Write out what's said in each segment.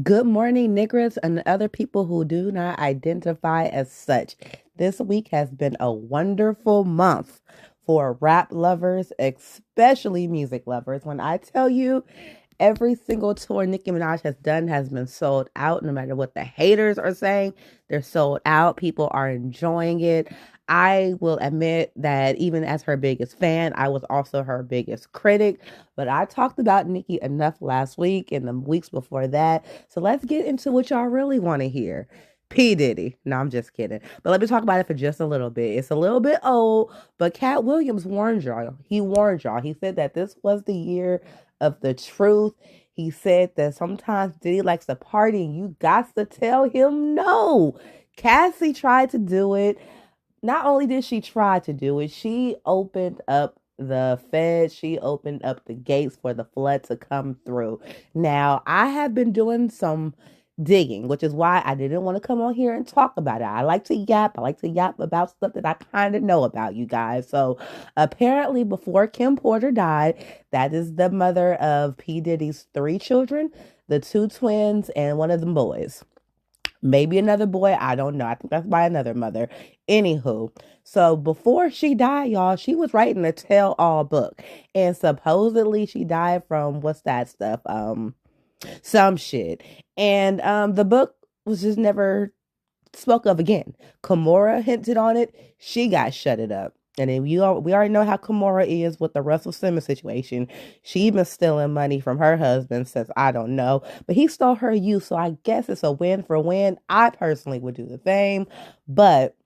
Good morning, niggers, and other people who do not identify as such. This week has been a wonderful month for rap lovers, especially music lovers. When I tell you, every single tour Nicki Minaj has done has been sold out, no matter what the haters are saying. They're sold out. People are enjoying it. I will admit that even as her biggest fan, I was also her biggest critic. But I talked about Nicki enough last week and the weeks before that. So let's get into what y'all really want to hear. P. Diddy. No, I'm just kidding. But let me talk about it for just a little bit. It's a little bit old, but Cat Williams warned y'all. He warned y'all. He said that this was the year of the truth. He said that sometimes Diddy likes to party and you got to tell him no. Cassie tried to do it. Not only did she try to do it, she opened up the feds. She opened up the gates for the flood to come through. Now, I have been doing some digging, which is why I didn't want to come on here and talk about it. I like to yap. I like to yap about stuff that I kind of know about, you guys. So apparently, before Kim Porter died, that is the mother of P. Diddy's three children, the two twins, and one of them boys. Maybe another boy. I don't know. I think that's by another mother. Anywho, so before she died, y'all, she was writing a tell-all book. And supposedly she died from what's that stuff? Some shit. And the book was just never spoke of again. Kimora hinted on it. She got shutted up. And then we already know how Kimora is with the Russell Simmons situation. She been stealing money from her husband since I don't know. But he stole her youth, so I guess it's a win for win. I personally would do the same. But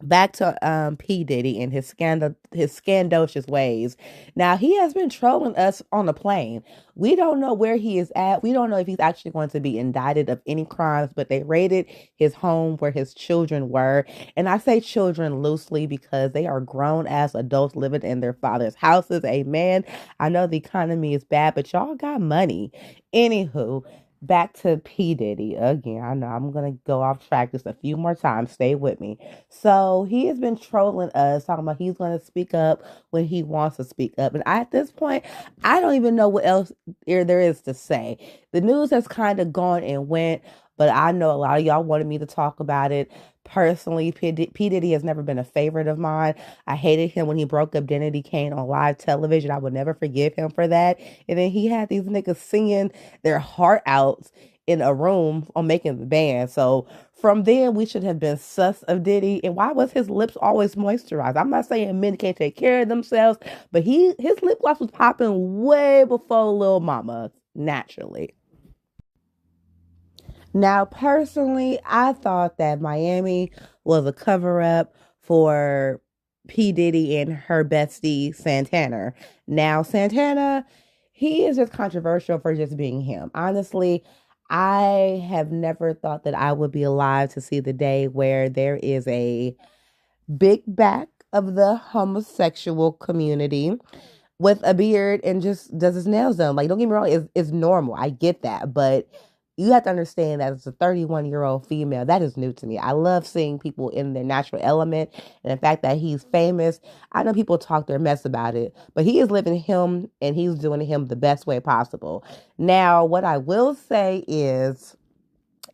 back to P. Diddy and his scandalous ways. Now he has been trolling us on the plane. We don't know where he is at. We don't know if he's actually going to be indicted of any crimes, but they raided his home where his children were. And I say children loosely because they are grown as adults living in their father's houses. Amen. I know the economy is bad, but y'all got money. Anywho, back to P. Diddy again. I know I'm gonna go off track just a few more times. Stay with me. So he has been trolling us, talking about he's gonna speak up when he wants to speak up. And at this point, I don't even know what else there is to say. The news has kind of gone and went, but I know a lot of y'all wanted me to talk about it. Personally, P. Diddy has never been a favorite of mine. I hated him when he broke up Identity Kane on live television. I would never forgive him for that. And then he had these niggas singing their heart out in a room on making the band. So from then, we should have been sus of Diddy. And why was his lips always moisturized? I'm not saying men can't take care of themselves, but his lip gloss was popping way before Lil Mama, naturally. Now, personally, I thought that Miami was a cover up for P. Diddy and her bestie, Santana. Now, Santana, he is just controversial for just being him. Honestly, I have never thought that I would be alive to see the day where there is a big back of the homosexual community with a beard and just does his nails done. Like, don't get me wrong, it's normal. I get that. But you have to understand that as a 31-year-old female, that is new to me. I love seeing people in their natural element. And the fact that he's famous, I know people talk their mess about it, but he is living him and he's doing him the best way possible. Now, what I will say is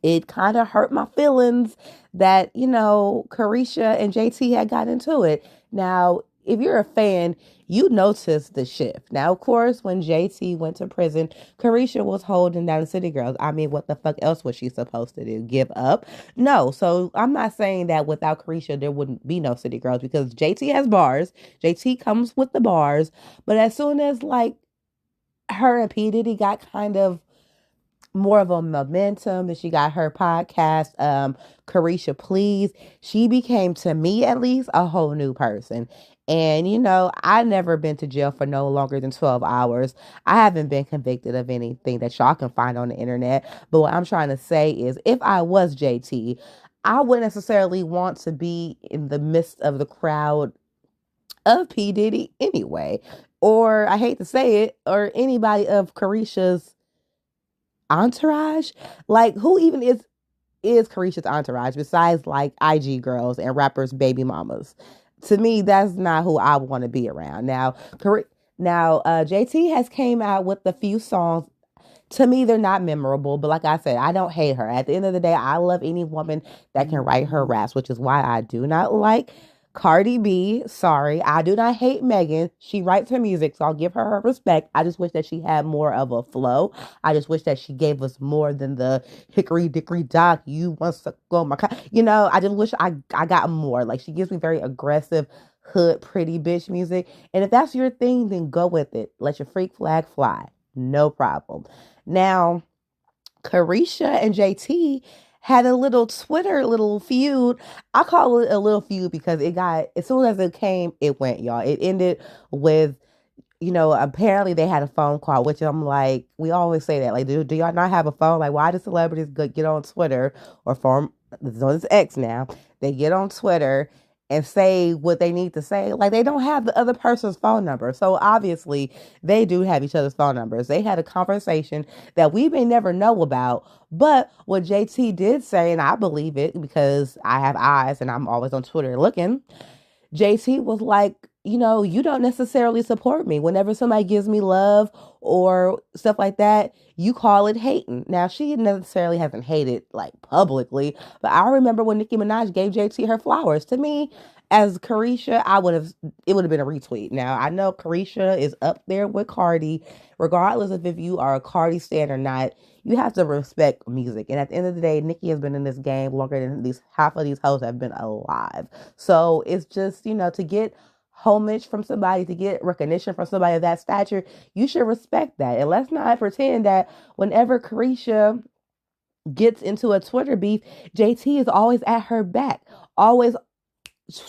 it kind of hurt my feelings that, Carisha and JT had got into it. Now, if you're a fan, you noticed the shift. Now, of course, when JT went to prison, Carisha was holding down the City Girls. I mean, what the fuck else was she supposed to do? Give up? No. So I'm not saying that without Carisha, there wouldn't be no City Girls because JT has bars. JT comes with the bars. But as soon as, like, her and P. Diddy got kind of more of a momentum that she got her podcast, Carisha Please. She became, to me at least, a whole new person. And, I never been to jail for no longer than 12 hours. I haven't been convicted of anything that y'all can find on the internet. But what I'm trying to say is if I was JT, I wouldn't necessarily want to be in the midst of the crowd of P. Diddy anyway. Or, I hate to say it, or anybody of Carisha's entourage. Like, who even is Carisha's entourage besides like IG girls and rappers baby mamas? To me, that's not who I want to be around. Now, JT has came out with a few songs To me, they're not memorable, but like I said, I don't hate her. At the end of the day, I love any woman that can write her raps, which is why I do not like Cardi B. Sorry, I do not hate Megan. She writes her music, so I'll give her respect. I just wish that she had more of a flow. I just wish that she gave us more than the hickory dickory dock. You want to go my, I just wish I got more. Like she gives me very aggressive hood pretty bitch music, and if that's your thing, then go with it. Let your freak flag fly. No problem. Now, Carisha and JT had a little Twitter little feud. I call it a little feud because it got, as soon as it came, it went, y'all. It ended with, apparently they had a phone call, which I'm like, we always say that. Like, do y'all not have a phone? Like, why do celebrities get on Twitter or form, this is X now, they get on Twitter and say what they need to say? Like, they don't have the other person's phone number. So obviously, they do have each other's phone numbers. They had a conversation that we may never know about. But what JT did say, and I believe it because I have eyes and I'm always on Twitter looking, JT was like, you don't necessarily support me. Whenever somebody gives me love or stuff like that, you call it hating. Now, she necessarily hasn't hated like publicly, but I remember when Nicki Minaj gave JT her flowers. To me, as Carisha, it would have been a retweet. Now, I know Carisha is up there with Cardi, regardless of if you are a Cardi stan or not. You have to respect music. And at the end of the day, Nicki has been in this game longer than these half of these hoes have been alive. So it's just, to get homage from somebody, to get recognition from somebody of that stature, you should respect that. And let's not pretend that whenever Carisha gets into a Twitter beef, JT is always at her back. Always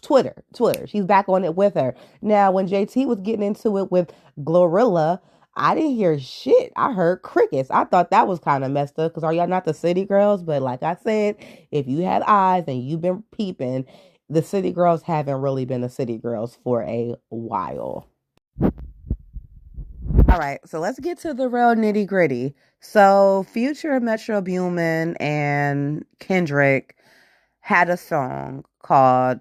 Twitter. She's back on it with her. Now, when JT was getting into it with Glorilla, I didn't hear shit. I heard crickets. I thought that was kind of messed up because are y'all not the city girls? But like I said, if you have eyes and you've been peeping, the city girls haven't really been the city girls for a while. All right, so let's get to the real nitty gritty. So, Future, Metro Boomin, and Kendrick had a song called,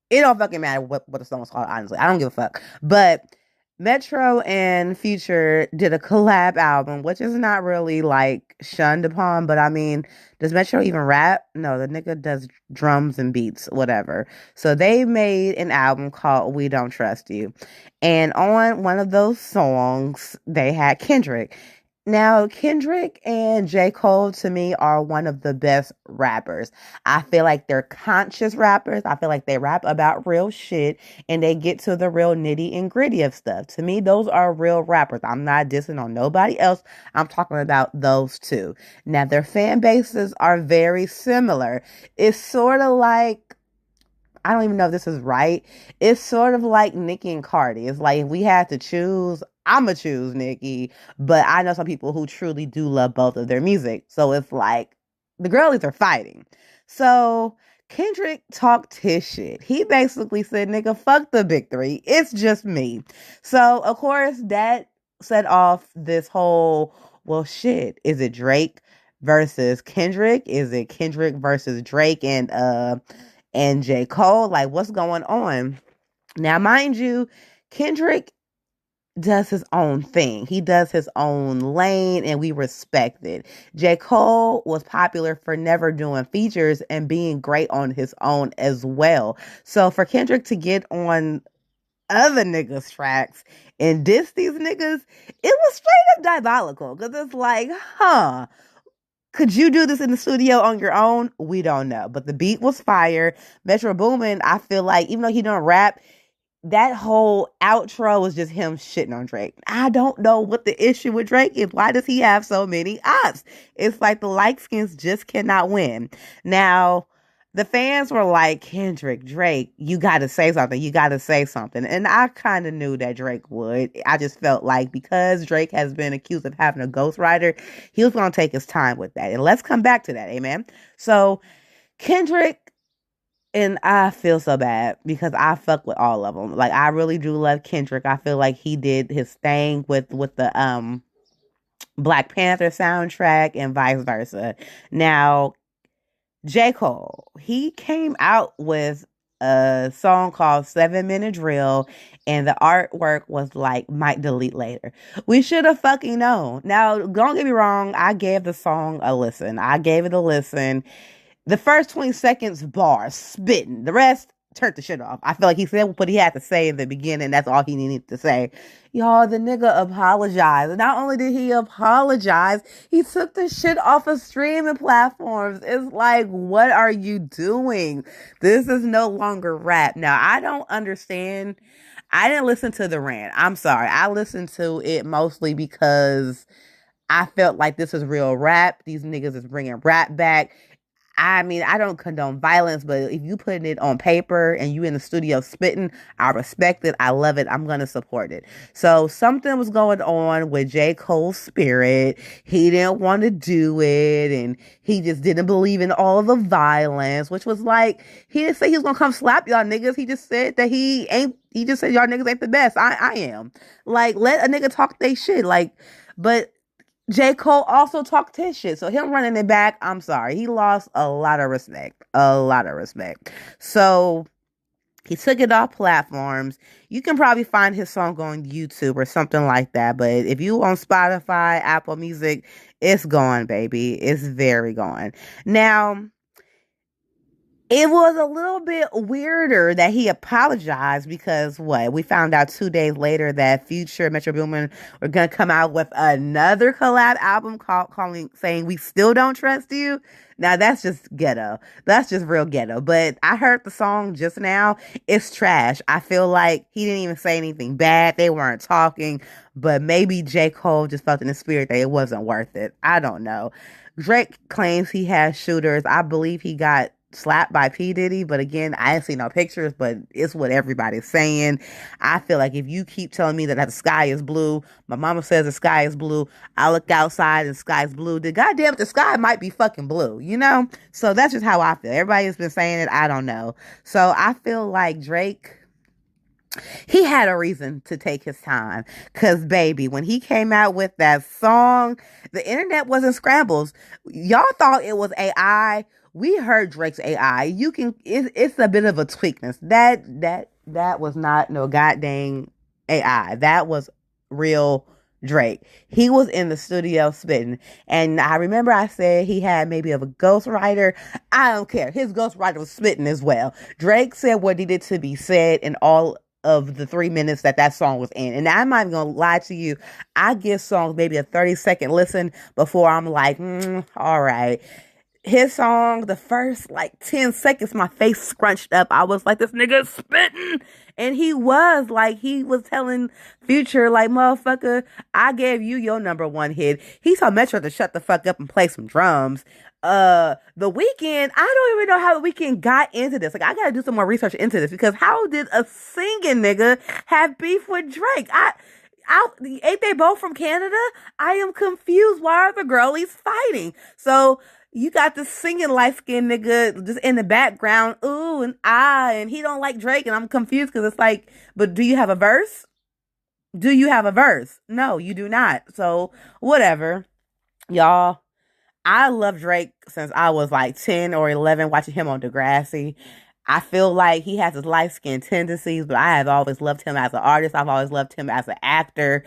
it don't fucking matter what the song's called, honestly. I don't give a fuck. But Metro and Future did a collab album, which is not really like shunned upon, but I mean, does Metro even rap? No, the nigga does drums and beats, whatever. So they made an album called We Don't Trust You. And on one of those songs, they had Kendrick. Now, Kendrick and J. Cole to me are one of the best rappers. I feel like they're conscious rappers. I feel like they rap about real shit and they get to the real nitty and gritty of stuff. To me, those are real rappers. I'm not dissing on nobody else. I'm talking about those two. Now, their fan bases are very similar. It's sort of like, I don't even know if this is right. It's sort of like Nicki and Cardi. It's like if we had to choose, I'ma choose Nicki. But I know some people who truly do love both of their music. So it's like the girlies are fighting. So Kendrick talked his shit. He basically said, nigga, fuck the big three. It's just me. So of course that set off this whole, well shit, is it Drake versus Kendrick? Is it Kendrick versus Drake and J. Cole? Like, what's going on? Now, mind you, Kendrick does his own thing. He does his own lane, and we respect it. J. Cole was popular for never doing features and being great on his own as well. So for Kendrick to get on other niggas' tracks and diss these niggas, it was straight up diabolical. Because it's like, could you do this in the studio on your own? We don't know. But the beat was fire. Metro Boomin, I feel like, even though he don't rap, that whole outro was just him shitting on Drake. I don't know what the issue with Drake is. Why does he have so many ops? It's like the light skins just cannot win. Now, the fans were like, Kendrick, Drake, you got to say something. You got to say something. And I kind of knew that Drake would. I just felt like because Drake has been accused of having a ghostwriter, he was going to take his time with that. And let's come back to that. Amen. So Kendrick, and I feel so bad because I fuck with all of them. Like I really do love Kendrick. I feel like he did his thing with the Black Panther soundtrack and vice versa. Now, J. Cole, he came out with a song called 7 Minute Drill, and the artwork was like, might delete later. We should have fucking known. Now, don't get me wrong, I gave the song a listen. I gave it a listen. The first 20 seconds, bars, spitting. The rest, turned the shit off. I feel like he said what he had to say in the beginning. That's all he needed to say. Y'all, the nigga apologized. Not only did he apologize, he took the shit off of streaming platforms. It's like, what are you doing? This is no longer rap. Now, I don't understand. I didn't listen to the rant. I'm sorry. I listened to it mostly because I felt like this is real rap. These niggas is bringing rap back. I mean, I don't condone violence, but if you putting it on paper and you in the studio spitting, I respect it. I love it. I'm going to support it. So something was going on with J. Cole's spirit. He didn't want to do it, and he just didn't believe in all of the violence, which was like, he didn't say he was going to come slap y'all niggas. He just said that he just said y'all niggas ain't the best. I am. Like, let a nigga talk they shit. Like, but J. Cole also talked his shit. So him running it back, I'm sorry. He lost a lot of respect. A lot of respect. So he took it off platforms. You can probably find his song on YouTube or something like that. But if you on Spotify, Apple Music, it's gone, baby. It's very gone. Now, it was a little bit weirder that he apologized because what? We found out 2 days later that Future and Metro Boomin were gonna come out with another collab album saying we still don't trust you. Now that's just ghetto. That's just real ghetto. But I heard the song just now. It's trash. I feel like he didn't even say anything bad. They weren't talking, but maybe J. Cole just felt in the spirit that it wasn't worth it. I don't know. Drake claims he has shooters. I believe he got slapped by P. Diddy, but again, I ain't seen no pictures, but it's what everybody's saying. I feel like if you keep telling me that the sky is blue, my mama says the sky is blue, I look outside and the sky's blue, then goddamn it, the sky might be fucking blue, you know? So that's just how I feel. Everybody has been saying it, I don't know. So I feel like Drake, he had a reason to take his time. Cause baby, when he came out with that song, the internet was in scrambles. Y'all thought it was AI. We heard Drake's AI. It's a bit of a tweakness. That was not no goddamn AI. That was real Drake. He was in the studio spitting. And I remember I said he had maybe of a ghostwriter. I don't care. His ghostwriter was spitting as well. Drake said what needed to be said in all of the 3 minutes that song was in. And I'm not even gonna lie to you. I give songs maybe a 30-second listen before I'm like, all right. His song, the first like 10 seconds, my face scrunched up. I was like, this nigga spitting. And he was telling Future, like, motherfucker, I gave you your #1 hit. He told Metro to shut the fuck up and play some drums. The Weeknd, I don't even know how The Weeknd got into this. Like, I gotta do some more research into this because how did a singing nigga have beef with Drake? Ain't they both from Canada? I am confused. Why are the girlies fighting? So you got this singing light-skinned nigga just in the background, ooh and ah, and he don't like Drake, and I'm confused because it's like, but do you have a verse? Do you have a verse? No, you do not. So whatever, y'all. I love Drake since I was like 10 or 11 watching him on Degrassi. I feel like he has his light skin tendencies, but I have always loved him as an artist. I've always loved him as an actor.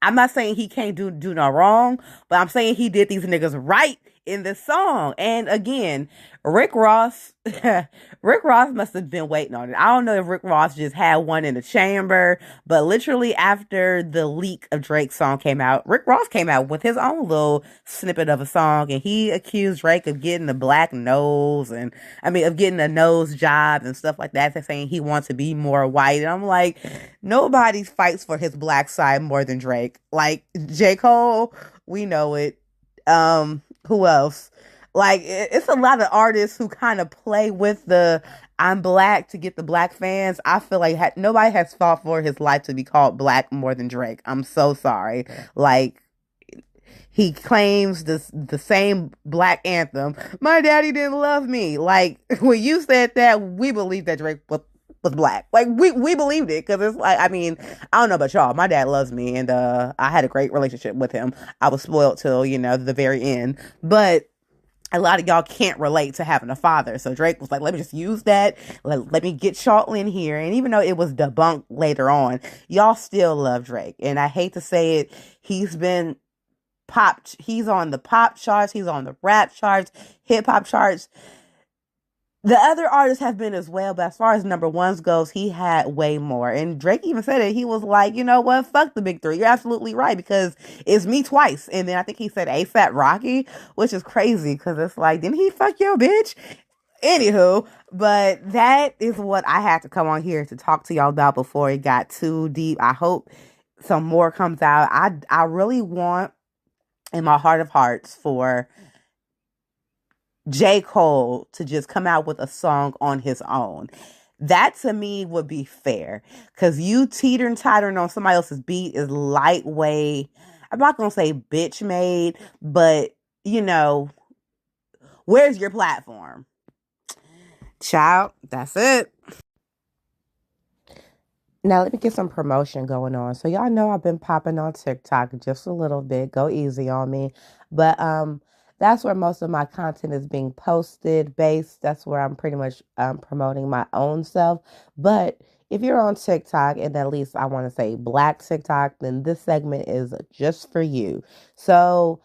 I'm not saying he can't do no wrong, but I'm saying he did these niggas right in this song. And again, Rick Ross, Rick Ross must have been waiting on it. I don't know if Rick Ross just had one in the chamber, but literally after the leak of Drake's song came out, Rick Ross came out with his own little snippet of a song, and he accused Drake of getting the black nose, and of getting a nose job and stuff like that. They're saying he wants to be more white. And I'm like, nobody fights for his black side more than Drake. Like, J. Cole, we know it. Who else? Like, it's a lot of artists who kind of play with the I'm black to get the black fans. I feel like nobody has fought for his life to be called black more than Drake. I'm so sorry. Like, he claims the same black anthem. My daddy didn't love me. Like, when you said that, we believed that Drake was black. Like, we believed it because it's like, I don't know about y'all. My dad loves me, and I had a great relationship with him. I was spoiled till, the very end. But a lot of y'all can't relate to having a father. So Drake was like, let me just use that. Let me get y'all in here. And even though it was debunked later on, y'all still love Drake. And I hate to say it, he's been he's on the pop charts, he's on the rap charts, hip hop charts. The other artists have been as well, but as far as number ones goes, he had way more. And Drake even said it. He was like, you know what? Fuck the big three. You're absolutely right because it's me twice. And then I think he said ASAP Rocky, which is crazy because it's like, didn't he fuck your bitch? Anywho, but that is what I had to come on here to talk to y'all about before it got too deep. I hope some more comes out. I really want in my heart of hearts for J. Cole to just come out with a song on his own. That to me would be fair. Cause you teetering tottering on somebody else's beat is lightweight. I'm not gonna say bitch made, but you know, where's your platform? Child, that's it. Now let me get some promotion going on. So y'all know I've been popping on TikTok just a little bit. Go easy on me. But that's where most of my content is being posted based. That's where I'm pretty much promoting my own self. But if you're on TikTok, and at least I want to say black TikTok, then this segment is just for you. So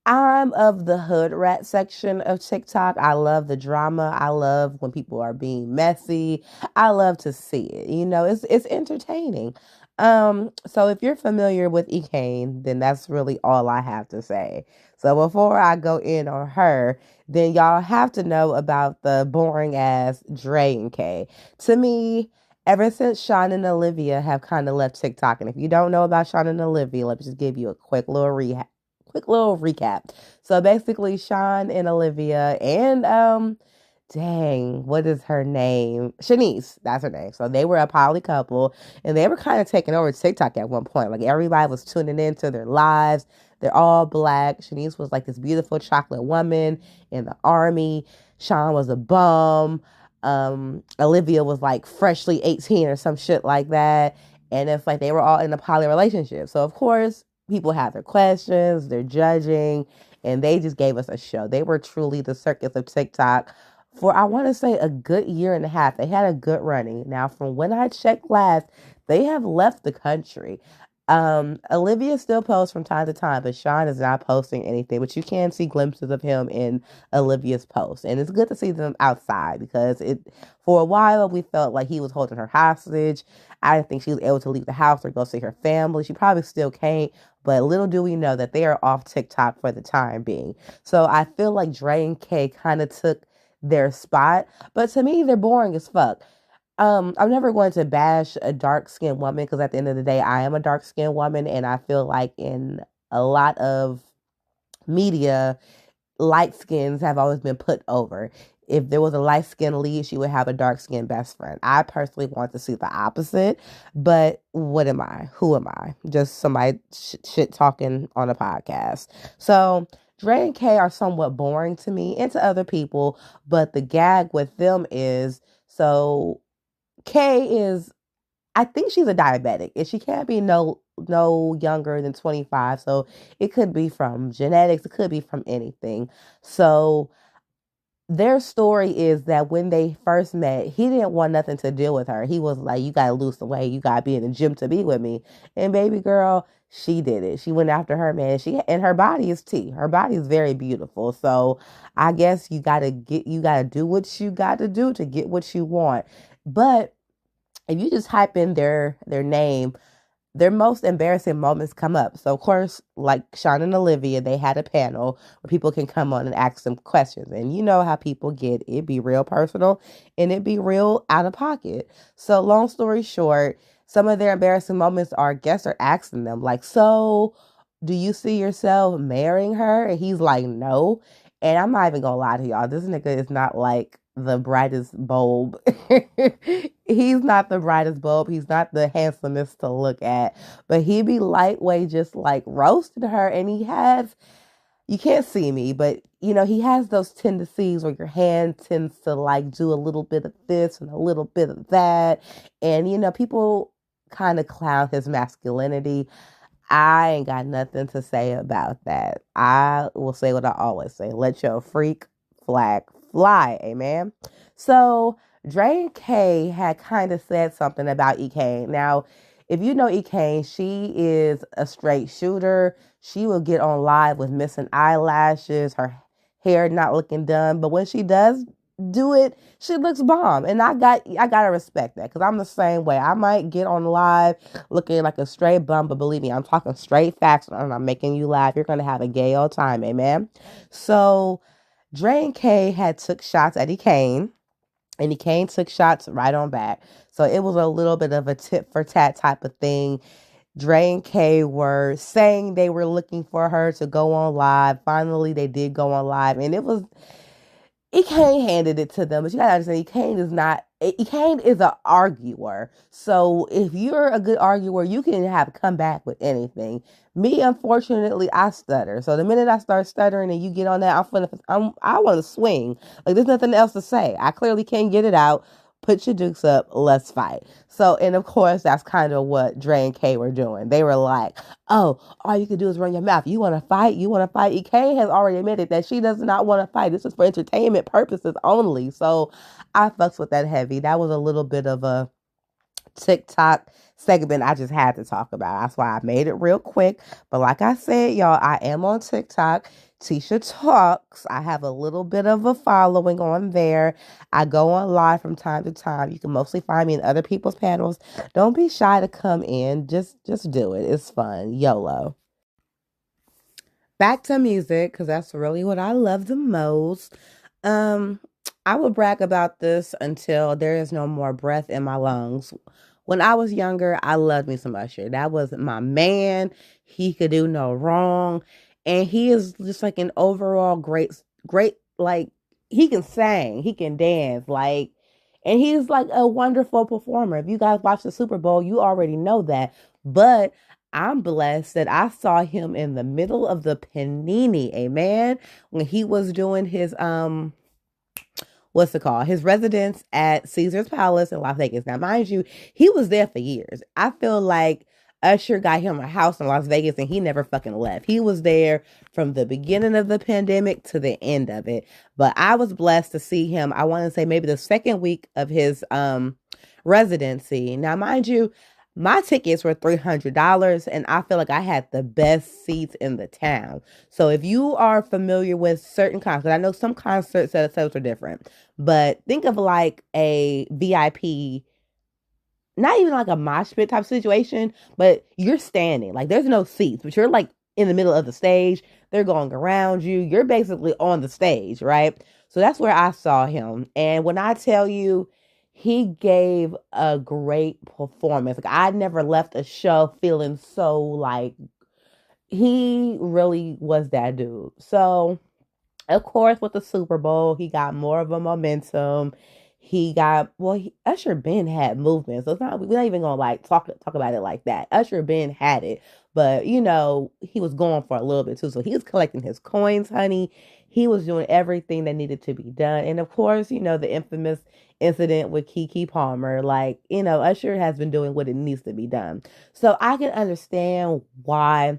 I'm of the hood rat section of TikTok. I love the drama. I love when people are being messy. I love to see it. You know, it's entertaining. So if you're familiar with Ekane, then that's really all I have to say. So before I go in on her, then y'all have to know about the boring ass Dre and K. To me, ever since Sean and Olivia have kind of left TikTok, and if you don't know about Sean and Olivia, let me just give you a quick little recap. So basically, Sean and Olivia and dang, what is her name? Shanice, that's her name. So they were a poly couple, and they were kind of taking over TikTok at one point. Like everybody was tuning into their lives. They're all black. Shanice was like this beautiful chocolate woman in the army. Sean was a bum. Olivia was like freshly 18 or some shit like that. And it's like they were all in a poly relationship. So of course, people have their questions, they're judging, and they just gave us a show. They were truly the circus of TikTok for, I want to say, a good year and a half. They had a good running. Now, from when I checked last, they have left the country. Olivia still posts from time to time, but Sean is not posting anything. But you can see glimpses of him in Olivia's posts, and it's good to see them outside because it, for a while, we felt like he was holding her hostage. I didn't think she was able to leave the house or go see her family. She probably still can't, but little do we know that they are off TikTok for the time being. So I feel like Dre and K kind of took their spot, but to me, they're boring as fuck. I'm never going to bash a dark skinned woman because at the end of the day, I am a dark skinned woman, and I feel like in a lot of media, light skins have always been put over. If there was a light skinned lead, she would have a dark skinned best friend. I personally want to see the opposite, but what am I? Who am I? Just somebody shit talking on a podcast. So Dre and Kay are somewhat boring to me and to other people, but the gag with them is so Kay is, I think she's a diabetic, and she can't be no younger than 25. So it could be from genetics, it could be from anything. So their story is that when they first met, he didn't want nothing to do with her. He was like, "You gotta lose the weight. You gotta be in the gym to be with me." And baby girl, she did it. She went after her man. She and her body is tea. Her body is very beautiful. So I guess you gotta do what you got to do to get what you want. But if you just type in their name, their most embarrassing moments come up. So of course, like Sean and Olivia, they had a panel where people can come on and ask them questions. And you know how people get, it be real personal and it be real out of pocket. So long story short, some of their embarrassing moments are guests are asking them, like, so do you see yourself marrying her? And he's like, no. And I'm not even gonna lie to y'all, this nigga is not like the brightest bulb. He's not the brightest bulb. He's not the handsomest to look at. But he be lightweight, just like roasting her. And he has, you can't see me, but you know, he has those tendencies where your hand tends to like do a little bit of this and a little bit of that. And you know, people kind of clown his masculinity. I ain't got nothing to say about that. I will say what I always say. Let your freak flag fly. Amen. So Dre K had kind of said something about EK. Now, if you know EK, she is a straight shooter. She will get on live with missing eyelashes, her hair not looking done. But when she does do it, she looks bomb. And I gotta respect that because I'm the same way. I might get on live looking like a straight bum, but believe me, I'm talking straight facts and I'm making you laugh. You're gonna have a gay old time, amen. So Dre and Kay had took shots at Kane, and Kane took shots right on back. So it was a little bit of a tit for tat type of thing. Dre and Kay were saying they were looking for her to go on live. Finally, they did go on live, and it was Kane handed it to them, but you gotta understand, Kane is not. Kane is an arguer. So if you're a good arguer, you can have come back with anything. Me, unfortunately, I stutter. So the minute I start stuttering and you get on that, I want to swing. Like there's nothing else to say. I clearly can't get it out. Put your dukes up. Let's fight. So, and of course, that's kind of what Dre and Kay were doing. They were like, oh, all you can do is run your mouth. You want to fight? You want to fight? EK has already admitted that she does not want to fight. This is for entertainment purposes only. So I fucks with that heavy. That was a little bit of a TikTok segment I just had to talk about. That's why I made it real quick. But like I said, y'all, I am on TikTok. Tisha Talks. I have a little bit of a following on there. I go on live from time to time. You can mostly find me in other people's panels. Don't be shy to come in. Just do it. It's fun. YOLO. Back to music, because that's really what I love the most. Um, I will brag about this until there is no more breath in my lungs. When I was younger, I loved me some Usher. That was my man. He could do no wrong. And he is just like an overall great, like, he can sing, he can dance, like, and he's like a wonderful performer. If you guys watch the Super Bowl, you already know that. But I'm blessed that I saw him in the middle of the panini, amen, when he was doing his what's it called? His residence at Caesar's Palace in Las Vegas. Now, mind you, he was there for years. I feel like Usher got him a house in Las Vegas and he never fucking left. He was there from the beginning of the pandemic to the end of it. But I was blessed to see him, I want to say maybe the second week of his residency. Now, mind you, my tickets were $300 and I feel like I had the best seats in the town. So if you are familiar with certain concerts, I know some concert setups are different, but think of like a VIP, not even like a mosh pit type situation, but you're standing. Like there's no seats, but you're like in the middle of the stage. They're going around you. You're basically on the stage, right? So that's where I saw him. And when I tell you, he gave a great performance. Like I never left a show feeling so like he really was that dude. So of course, with the Super Bowl, he got more of a momentum. He got Usher Ben had movement, so it's not we're not even gonna like talk about it like that. Usher Ben had it, but you know he was going for a little bit too. So he was collecting his coins, honey. He was doing everything that needed to be done, and of course, you know the infamous incident with Keke Palmer. Like you know, Usher has been doing what it needs to be done. So I can understand why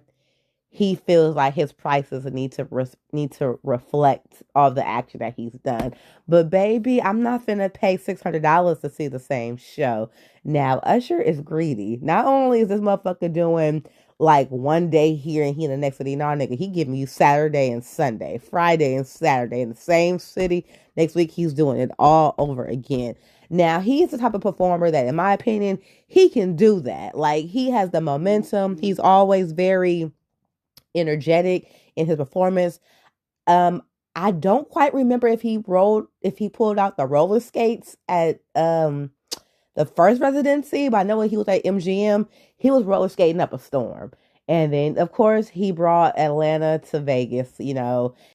he feels like his prices need to reflect all the action that he's done. But baby, I'm not finna pay $600 to see the same show. Now Usher is greedy. Not only is this motherfucker doing like one day here and he in the next city, nah nigga, he giving you Saturday and Sunday, Friday and Saturday in the same city. Next week he's doing it all over again. Now he's the type of performer that, in my opinion, he can do that. Like he has the momentum. He's always very energetic in his performance. Um, I don't quite remember if he pulled out the roller skates at the first residency, but I know when he was at MGM, he was roller skating up a storm. And then, of course, he brought Atlanta to Vegas, you know,